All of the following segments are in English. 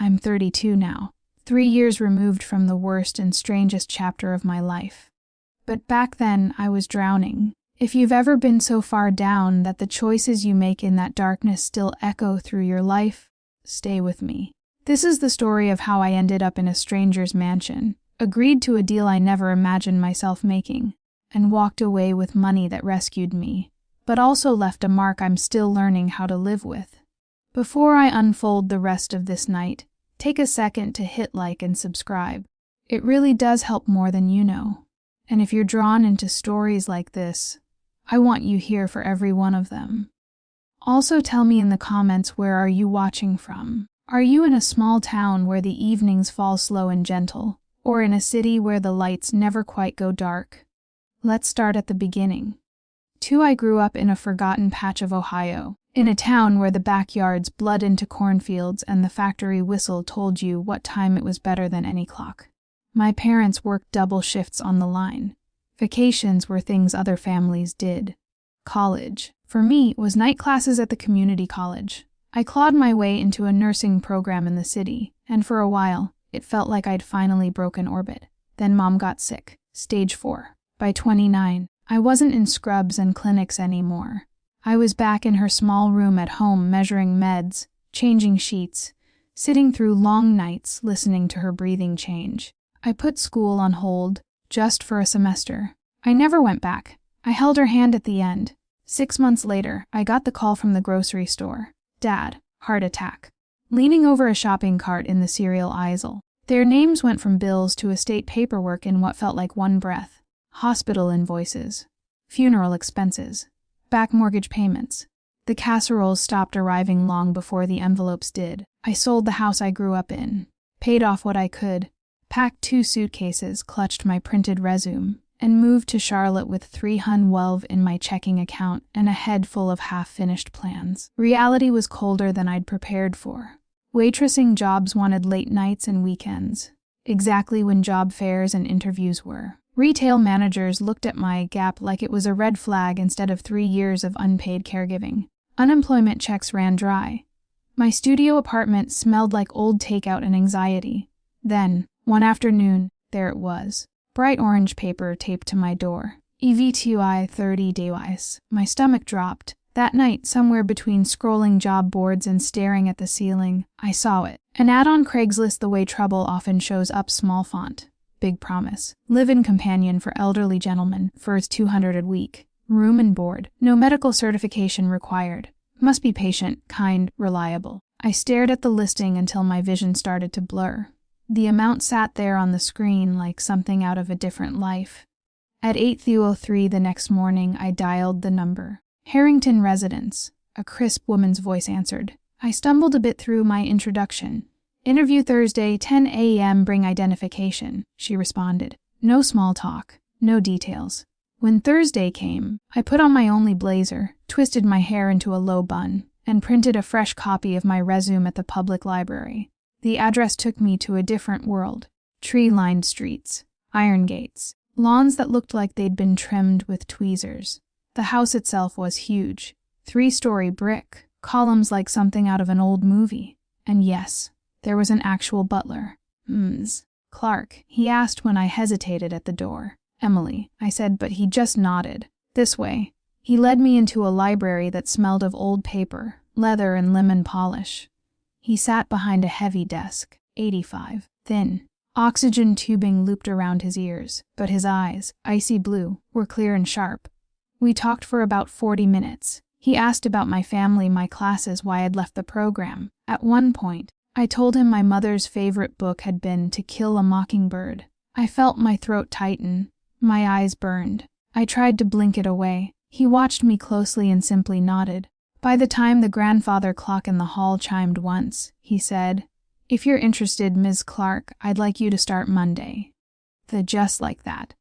I'm 32 now, 3 years removed from the worst and strangest chapter of my life. But back then, I was drowning. If you've ever been so far down that the choices you make in that darkness still echo through your life, stay with me. This is the story of how I ended up in a stranger's mansion, agreed to a deal I never imagined myself making, and walked away with money that rescued me, but also left a mark I'm still learning how to live with. Before I unfold the rest of this night, take a second to hit like and subscribe. It really does help more than you know. And if you're drawn into stories like this, I want you here for every one of them. Also tell me in the comments, where are you watching from? Are you in a small town where the evenings fall slow and gentle, or in a city where the lights never quite go dark? Let's start at the beginning. I grew up in a forgotten patch of Ohio, in a town where the backyards bled into cornfields and the factory whistle told you what time it was better than any clock. My parents worked double shifts on the line. Vacations were things other families did. College, for me, was night classes at the community college. I clawed my way into a nursing program in the city, and for a while, it felt like I'd finally broken orbit. Then Mom got sick, stage 4. By 29, I wasn't in scrubs and clinics anymore. I was back in her small room at home measuring meds, changing sheets, sitting through long nights listening to her breathing change. I put school on hold, just for a semester. I never went back. I held her hand at the end. 6 months later, I got the call from the grocery store. Dad, heart attack. Leaning over a shopping cart in the cereal aisle. Their names went from bills to estate paperwork in what felt like one breath. Hospital invoices. Funeral expenses. Back mortgage payments. The casseroles stopped arriving long before the envelopes did. I sold the house I grew up in. Paid off what I could. Packed 2 suitcases, clutched my printed resume, and moved to Charlotte with $312 in my checking account and a head full of half-finished plans. Reality was colder than I'd prepared for. Waitressing jobs wanted late nights and weekends, exactly when job fairs and interviews were. Retail managers looked at my gap like it was a red flag instead of 3 years of unpaid caregiving. Unemployment checks ran dry. My studio apartment smelled like old takeout and anxiety. Then, one afternoon, there it was. Bright orange paper taped to my door. EV2I 30 days. My stomach dropped. That night, somewhere between scrolling job boards and staring at the ceiling, I saw it. An ad on Craigslist the way trouble often shows up, small font. Big promise. Live-in companion for elderly gentlemen, first $200 a week. Room and board. No medical certification required. Must be patient, kind, reliable. I stared at the listing until my vision started to blur. The amount sat there on the screen like something out of a different life. At 8:03 the next morning, I dialed the number. Harrington residence. A crisp woman's voice answered. I stumbled a bit through my introduction. Interview Thursday, 10 a.m., bring identification, she responded. No small talk, no details. When Thursday came, I put on my only blazer, twisted my hair into a low bun, and printed a fresh copy of my resume at the public library. The address took me to a different world. Tree-lined streets, iron gates, lawns that looked like they'd been trimmed with tweezers. The house itself was huge. 3-story brick, columns like something out of an old movie. And yes, there was an actual butler. Clark, he asked when I hesitated at the door. Emily, I said, but he just nodded. This way. He led me into a library that smelled of old paper, leather, and lemon polish. He sat behind a heavy desk, 85, thin. Oxygen tubing looped around his ears, but his eyes, icy blue, were clear and sharp. We talked for about 40 minutes. He asked about my family, my classes, why I'd left the program. At one point, I told him my mother's favorite book had been To Kill a Mockingbird. I felt my throat tighten. My eyes burned. I tried to blink it away. He watched me closely and simply nodded. By the time the grandfather clock in the hall chimed once, he said, "If you're interested, Ms. Clark, I'd like you to start Monday." Just like that.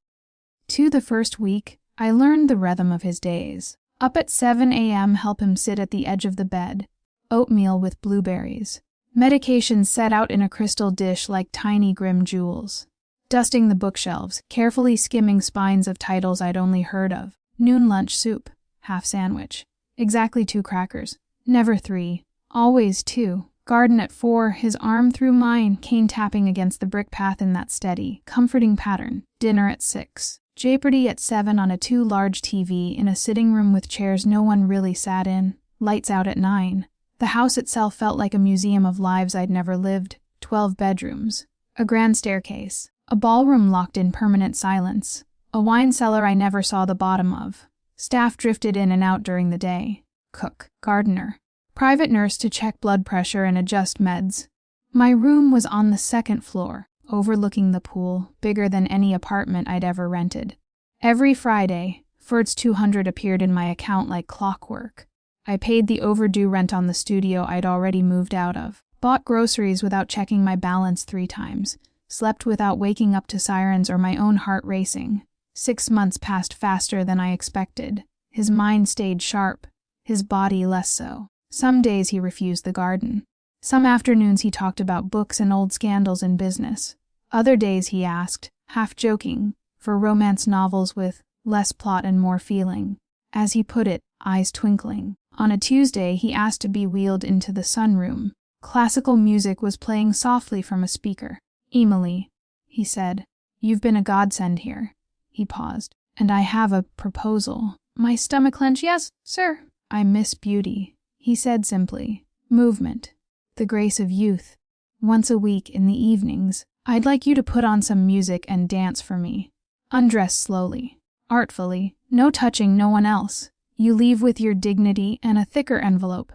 The first week, I learned the rhythm of his days. Up at 7 a.m., help him sit at the edge of the bed. Oatmeal with blueberries. Medications set out in a crystal dish like tiny grim jewels. Dusting the bookshelves, carefully skimming spines of titles I'd only heard of. Noon lunch soup. Half sandwich. Exactly 2 crackers. Never 3. Always 2. Garden at 4, his arm through mine, cane tapping against the brick path in that steady, comforting pattern. Dinner at 6. Jeopardy at 7 on a too large TV in a sitting room with chairs no one really sat in. Lights out at 9. The house itself felt like a museum of lives I'd never lived. 12 bedrooms. A grand staircase. A ballroom locked in permanent silence. A wine cellar I never saw the bottom of. Staff drifted in and out during the day. Cook. Gardener. Private nurse to check blood pressure and adjust meds. My room was on the 2nd floor, overlooking the pool, bigger than any apartment I'd ever rented. Every Friday, Ferd's 200 appeared in my account like clockwork. I paid the overdue rent on the studio I'd already moved out of, bought groceries without checking my balance 3 times, slept without waking up to sirens or my own heart racing. 6 months passed faster than I expected. His mind stayed sharp, his body less so. Some days he refused the garden. Some afternoons he talked about books and old scandals in business. Other days he asked, half joking, for romance novels with less plot and more feeling. As he put it, eyes twinkling. On a Tuesday he asked to be wheeled into the sunroom. Classical music was playing softly from a speaker. "Emily," he said, "you've been a godsend here." He paused. "And I have a proposal." My stomach clenched. "Yes, sir." "I miss beauty," he said simply. "Movement. The grace of youth. Once a week in the evenings, I'd like you to put on some music and dance for me. Undress slowly, artfully, no touching no one else. You leave with your dignity and a thicker envelope."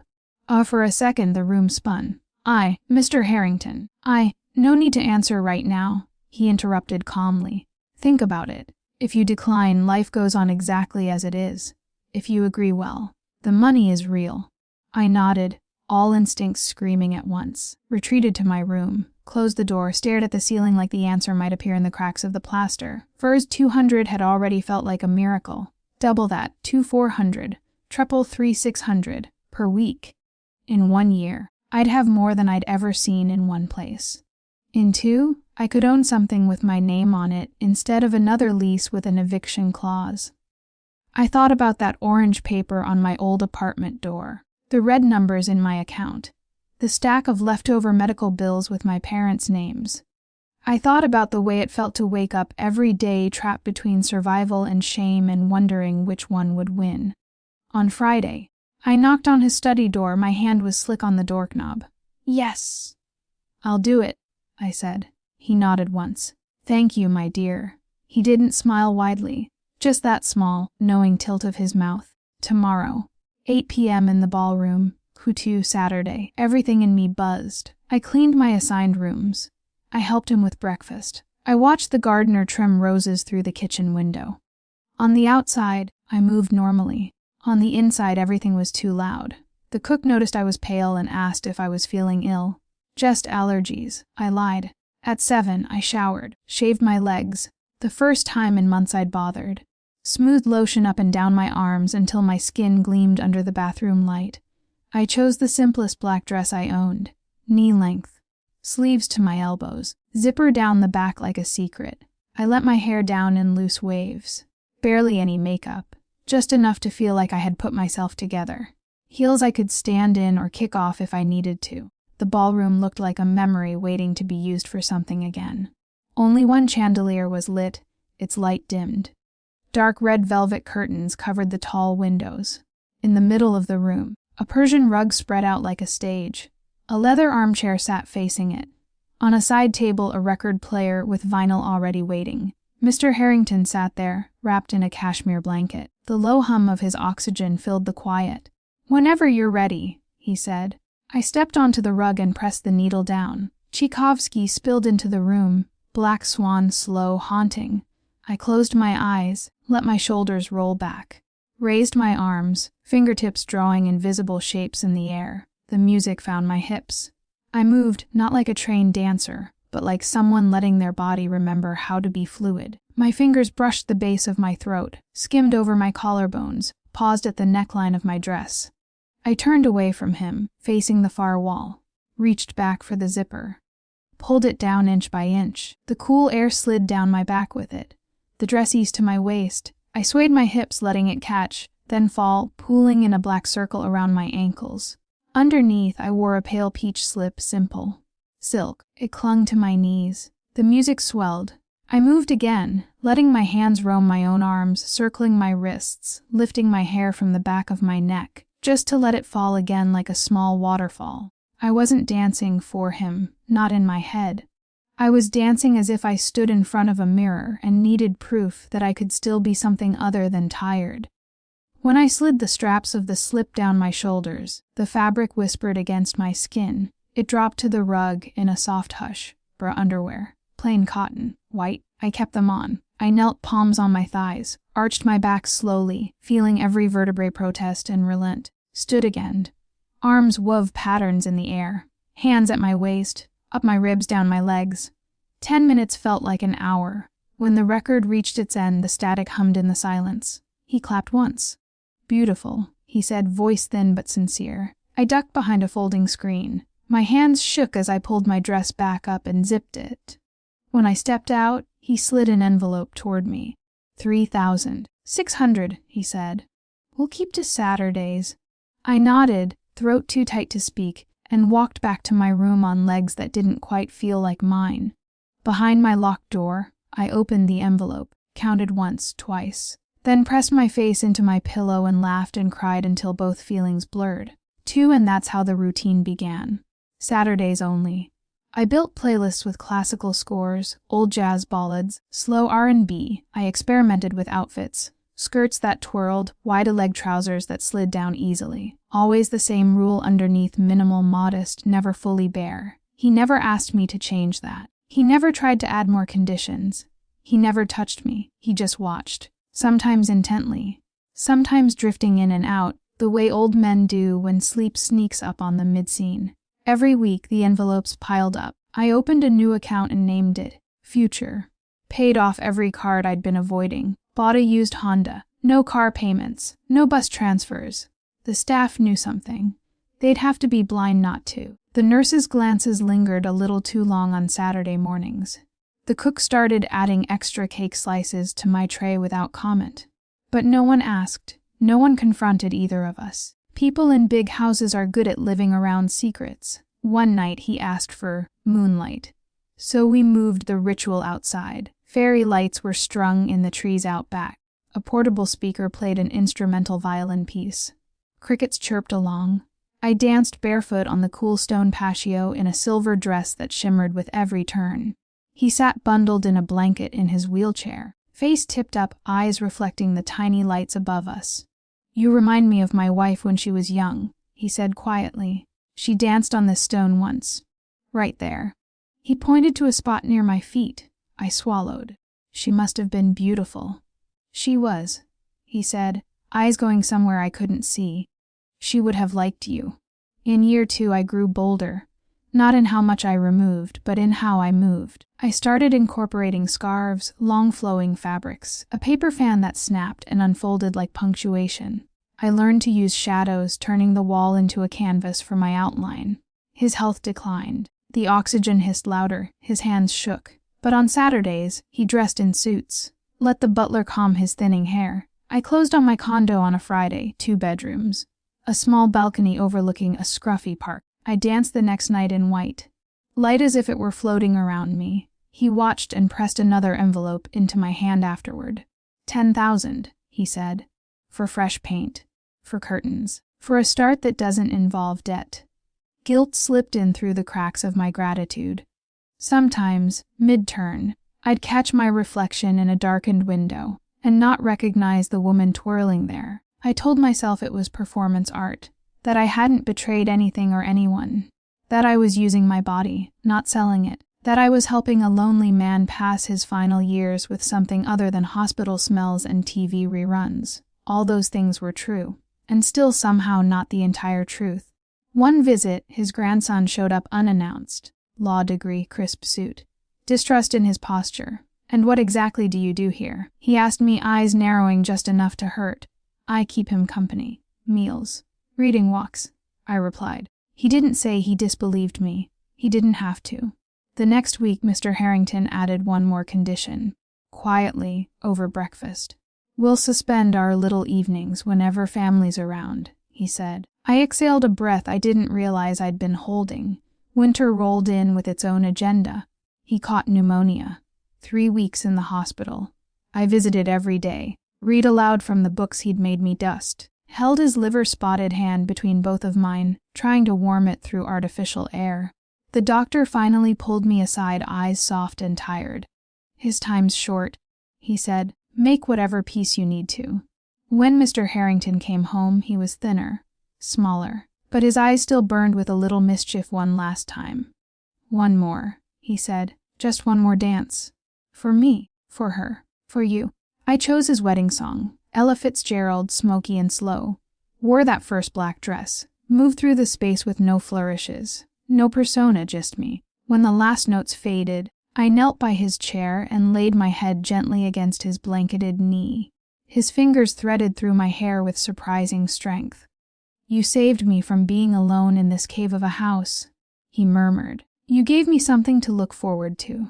For a second the room spun. Mr. Harrington. No need to answer right now," he interrupted calmly. "Think about it. If you decline, life goes on exactly as it is. If you agree, well, the money is real." I nodded, all instincts screaming at once, retreated to my room, closed the door, stared at the ceiling like the answer might appear in the cracks of the plaster. Ferd's 200 had already felt like a miracle. Double that, 2,400, triple 3,600, per week. In 1 year, I'd have more than I'd ever seen in 1 place. In 2, I could own something with my name on it instead of another lease with an eviction clause. I thought about that orange paper on my old apartment door, the red numbers in my account, the stack of leftover medical bills with my parents' names. I thought about the way it felt to wake up every day trapped between survival and shame and wondering which one would win. On Friday, I knocked on his study door. My hand was slick on the doorknob. "Yes." "I'll do it," I said. He nodded once. "Thank you, my dear." He didn't smile widely, just that small, knowing tilt of his mouth. Tomorrow, 8 p.m. in the ballroom, Kutu Saturday. Everything in me buzzed. I cleaned my assigned rooms. I helped him with breakfast. I watched the gardener trim roses through the kitchen window. On the outside, I moved normally. On the inside, everything was too loud. The cook noticed I was pale and asked if I was feeling ill. "Just allergies," I lied. At 7, I showered, shaved my legs. The first time in months I'd bothered. Smoothed lotion up and down my arms until my skin gleamed under the bathroom light. I chose the simplest black dress I owned. Knee length. Sleeves to my elbows. Zipper down the back like a secret. I let my hair down in loose waves. Barely any makeup. Just enough to feel like I had put myself together. Heels I could stand in or kick off if I needed to. The ballroom looked like a memory waiting to be used for something again. Only one chandelier was lit, its light dimmed. Dark red velvet curtains covered the tall windows. In the middle of the room, a Persian rug spread out like a stage. A leather armchair sat facing it. On a side table, a record player with vinyl already waiting. Mr. Harrington sat there, wrapped in a cashmere blanket. The low hum of his oxygen filled the quiet. "Whenever you're ready," he said. I stepped onto the rug and pressed the needle down. Tchaikovsky spilled into the room, Black Swan slow, haunting. I closed my eyes, let my shoulders roll back. Raised my arms, fingertips drawing invisible shapes in the air. The music found my hips. I moved, not like a trained dancer, but like someone letting their body remember how to be fluid. My fingers brushed the base of my throat, skimmed over my collarbones, paused at the neckline of my dress. I turned away from him, facing the far wall, reached back for the zipper. Pulled it down inch by inch. The cool air slid down my back with it. The dress eased to my waist. I swayed my hips, letting it catch, then fall, pooling in a black circle around my ankles. Underneath, I wore a pale peach slip, simple. Silk. It clung to my knees. The music swelled. I moved again, letting my hands roam my own arms, circling my wrists, lifting my hair from the back of my neck, just to let it fall again like a small waterfall. I wasn't dancing for him, not in my head. I was dancing as if I stood in front of a mirror and needed proof that I could still be something other than tired. When I slid the straps of the slip down my shoulders, the fabric whispered against my skin. It dropped to the rug in a soft hush. Bra underwear. Plain cotton. White. I kept them on. I knelt, palms on my thighs, arched my back slowly, feeling every vertebrae protest and relent. Stood again. Arms wove patterns in the air. Hands at my waist, up my ribs, down my legs. 10 minutes felt like an hour. When the record reached its end, the static hummed in the silence. He clapped once. Beautiful, he said, voice thin but sincere. I ducked behind a folding screen. My hands shook as I pulled my dress back up and zipped it. When I stepped out, he slid an envelope toward me. 3,600, he said. We'll keep to Saturdays. I nodded, throat too tight to speak, and walked back to my room on legs that didn't quite feel like mine. Behind my locked door, I opened the envelope, counted once, twice, then pressed my face into my pillow and laughed and cried until both feelings blurred. 2, and that's how the routine began. Saturdays only. I built playlists with classical scores, old jazz ballads, slow R&B. I experimented with outfits. Skirts that twirled, wide-leg trousers that slid down easily. Always the same rule underneath: minimal, modest, never fully bare. He never asked me to change that. He never tried to add more conditions. He never touched me. He just watched. Sometimes intently. Sometimes drifting in and out, the way old men do when sleep sneaks up on them mid-scene. Every week, the envelopes piled up. I opened a new account and named it Future. Paid off every card I'd been avoiding. Bought a used Honda. No car payments. No bus transfers. The staff knew something. They'd have to be blind not to. The nurses' glances lingered a little too long on Saturday mornings. The cook started adding extra cake slices to my tray without comment. But no one asked. No one confronted either of us. People in big houses are good at living around secrets. One night he asked for moonlight. So we moved the ritual outside. Fairy lights were strung in the trees out back. A portable speaker played an instrumental violin piece. Crickets chirped along. I danced barefoot on the cool stone patio in a silver dress that shimmered with every turn. He sat bundled in a blanket in his wheelchair, face tipped up, eyes reflecting the tiny lights above us. You remind me of my wife when she was young, he said quietly. She danced on this stone once. Right there. He pointed to a spot near my feet. I swallowed. She must have been beautiful. She was, he said, eyes going somewhere I couldn't see. She would have liked you. In year 2, I grew bolder. Not in how much I removed, but in how I moved. I started incorporating scarves, long flowing fabrics, a paper fan that snapped and unfolded like punctuation. I learned to use shadows, turning the wall into a canvas for my outline. His health declined. The oxygen hissed louder. His hands shook. But on Saturdays, he dressed in suits. Let the butler comb his thinning hair. I closed on my condo on a Friday, 2 bedrooms. A small balcony overlooking a scruffy park. I danced the next night in white. Light as if it were floating around me. He watched and pressed another envelope into my hand afterward. 10,000, he said. For fresh paint. For curtains. For a start that doesn't involve debt. Guilt slipped in through the cracks of my gratitude. Sometimes, mid-turn, I'd catch my reflection in a darkened window and not recognize the woman twirling there. I told myself it was performance art, that I hadn't betrayed anything or anyone, that I was using my body, not selling it, that I was helping a lonely man pass his final years with something other than hospital smells and TV reruns. All those things were true, and still somehow not the entire truth. One visit, his grandson showed up unannounced. Law degree, crisp suit. Distrust in his posture. And what exactly do you do here? He asked me, eyes narrowing just enough to hurt. I keep him company. Meals. Reading walks, I replied. He didn't say he disbelieved me. He didn't have to. The next week, Mr. Harrington added one more condition. Quietly, over breakfast. We'll suspend our little evenings whenever family's around, he said. I exhaled a breath I didn't realize I'd been holding. Winter rolled in with its own agenda. He caught pneumonia. 3 weeks in the hospital. I visited every day, read aloud from the books he'd made me dust, held his liver-spotted hand between both of mine, trying to warm it through artificial air. The doctor finally pulled me aside, eyes soft and tired. "His time's short," he said. "Make whatever peace you need to." When Mr. Harrington came home, he was thinner, smaller, but his eyes still burned with a little mischief. "One last time." "One more," he said. "Just one more dance. For me, for her, for you." I chose his wedding song, Ella Fitzgerald, smoky and slow. Wore that first black dress, moved through the space with no flourishes, no persona, just me. When the last notes faded, I knelt by his chair and laid my head gently against his blanketed knee. His fingers threaded through my hair with surprising strength. "You saved me from being alone in this cave of a house," he murmured. "You gave me something to look forward to."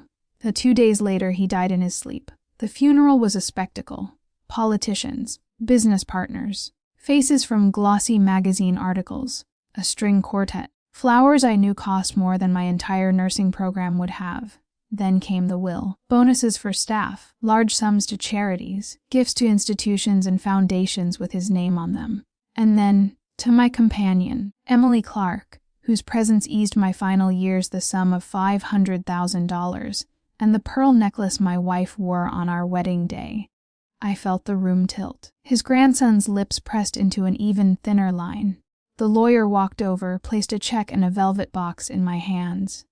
2 days later, he died in his sleep. The funeral was a spectacle. Politicians, business partners, faces from glossy magazine articles, a string quartet. Flowers I knew cost more than my entire nursing program would have. Then came the will. Bonuses for staff, large sums to charities, gifts to institutions and foundations with his name on them. And then, to my companion, Emily Clark, whose presence eased my final years, the sum of $500,000, and the pearl necklace my wife wore on our wedding day. I felt the room tilt. His grandson's lips pressed into an even thinner line. The lawyer walked over, placed a check in a velvet box in my hands.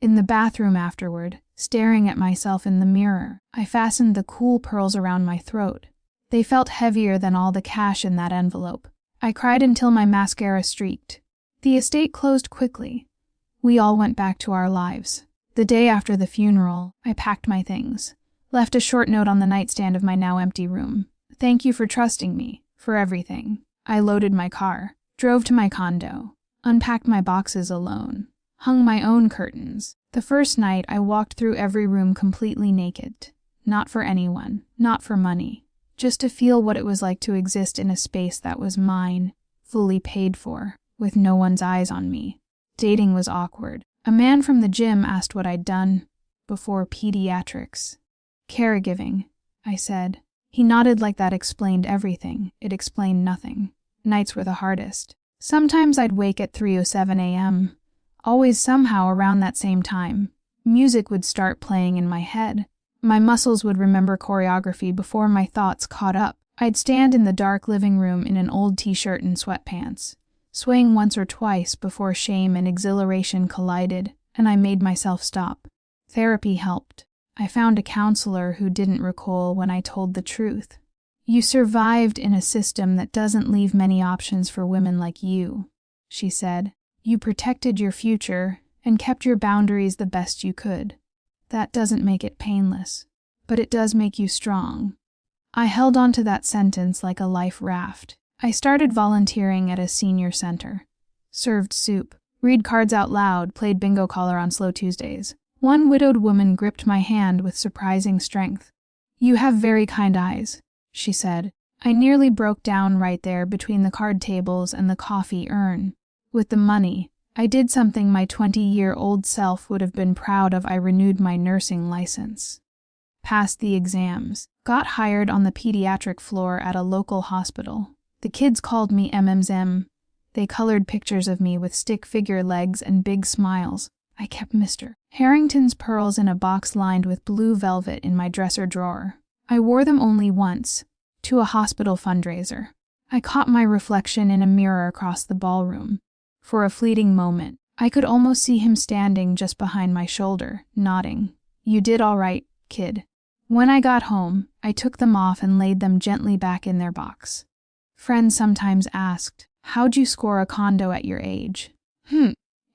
In the bathroom afterward, staring at myself in the mirror, I fastened the cool pearls around my throat. They felt heavier than all the cash in that envelope. I cried until my mascara streaked. The estate closed quickly. We all went back to our lives. The day after the funeral, I packed my things, left a short note on the nightstand of my now empty room. "Thank you for trusting me, for everything." I loaded my car, drove to my condo, unpacked my boxes alone, hung my own curtains. The first night, I walked through every room completely naked. Not for anyone, not for money, just to feel what it was like to exist in a space that was mine, fully paid for, with no one's eyes on me. Dating was awkward. A man from the gym asked what I'd done before pediatrics. "Caregiving," I said. He nodded like that explained everything. It explained nothing. Nights were the hardest. Sometimes I'd wake at 3:07 a.m., always somehow around that same time. Music would start playing in my head. My muscles would remember choreography before my thoughts caught up. I'd stand in the dark living room in an old t-shirt and sweatpants, swaying once or twice before shame and exhilaration collided, and I made myself stop. Therapy helped. I found a counselor who didn't recoil when I told the truth. "You survived in a system that doesn't leave many options for women like you," she said. "You protected your future and kept your boundaries the best you could. That doesn't make it painless, but it does make you strong." I held on to that sentence like a life raft. I started volunteering at a senior center. Served soup, read cards out loud, played bingo caller on slow Tuesdays. One widowed woman gripped my hand with surprising strength. "You have very kind eyes," she said. I nearly broke down right there between the card tables and the coffee urn. With the money, I did something my 20-year-old self would have been proud of. I renewed my nursing license. Passed the exams. Got hired on the pediatric floor at a local hospital. The kids called me MMM. They colored pictures of me with stick figure legs and big smiles. I kept Mr. Harrington's pearls in a box lined with blue velvet in my dresser drawer. I wore them only once, to a hospital fundraiser. I caught my reflection in a mirror across the ballroom. For a fleeting moment, I could almost see him standing just behind my shoulder, nodding. "You did all right, kid." When I got home, I took them off and laid them gently back in their box. Friends sometimes asked, "How'd you score a condo at your age?"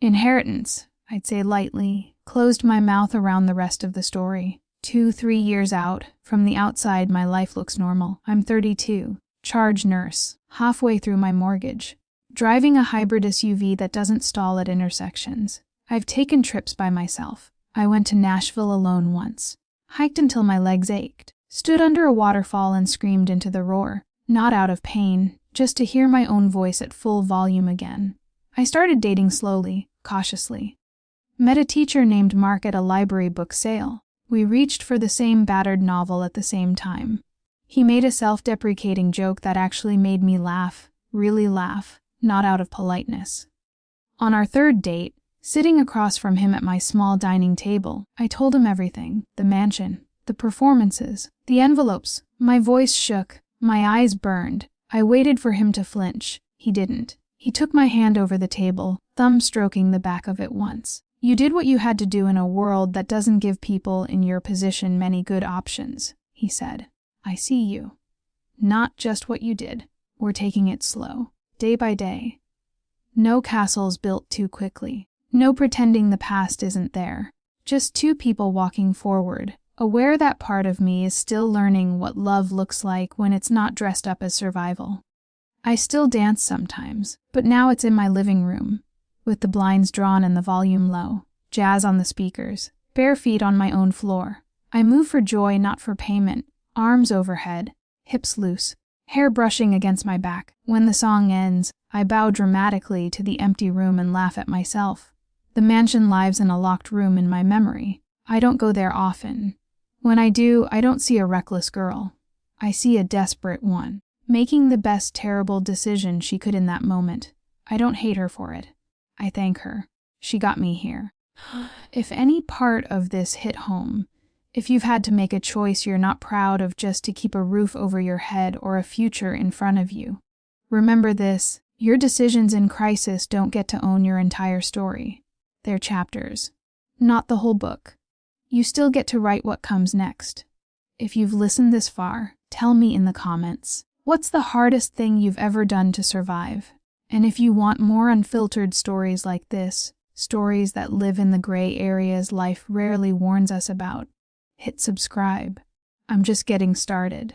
Inheritance, I'd say lightly, closed my mouth around the rest of the story. 2-3 years out, from the outside my life looks normal. I'm 32, charge nurse, halfway through my mortgage, driving a hybrid SUV that doesn't stall at intersections. I've taken trips by myself. I went to Nashville alone once, hiked until my legs ached, stood under a waterfall and screamed into the roar. Not out of pain, just to hear my own voice at full volume again. I started dating slowly, cautiously. Met a teacher named Mark at a library book sale. We reached for the same battered novel at the same time. He made a self-deprecating joke that actually made me laugh, really laugh, not out of politeness. On our third date, sitting across from him at my small dining table, I told him everything: the mansion, the performances, the envelopes. My voice shook, my eyes burned. I waited for him to flinch. He didn't. He took my hand over the table, thumb stroking the back of it once. "You did what you had to do in a world that doesn't give people in your position many good options," he said. "I see you. Not just what you did. We're taking it slow, day by day. No castles built too quickly. No pretending the past isn't there. Just two people walking forward, aware that part of me is still learning what love looks like when it's not dressed up as survival. I still dance sometimes, but now it's in my living room, with the blinds drawn and the volume low, jazz on the speakers, bare feet on my own floor. I move for joy, not for payment, arms overhead, hips loose, hair brushing against my back. When the song ends, I bow dramatically to the empty room and laugh at myself. The mansion lives in a locked room in my memory. I don't go there often. When I do, I don't see a reckless girl. I see a desperate one, making the best terrible decision she could in that moment. I don't hate her for it. I thank her. She got me here. If any part of this hit home, if you've had to make a choice you're not proud of just to keep a roof over your head or a future in front of you, remember this: your decisions in crisis don't get to own your entire story. They're chapters, not the whole book. You still get to write what comes next. If you've listened this far, tell me in the comments, what's the hardest thing you've ever done to survive? And if you want more unfiltered stories like this, stories that live in the gray areas life rarely warns us about, hit subscribe. I'm just getting started.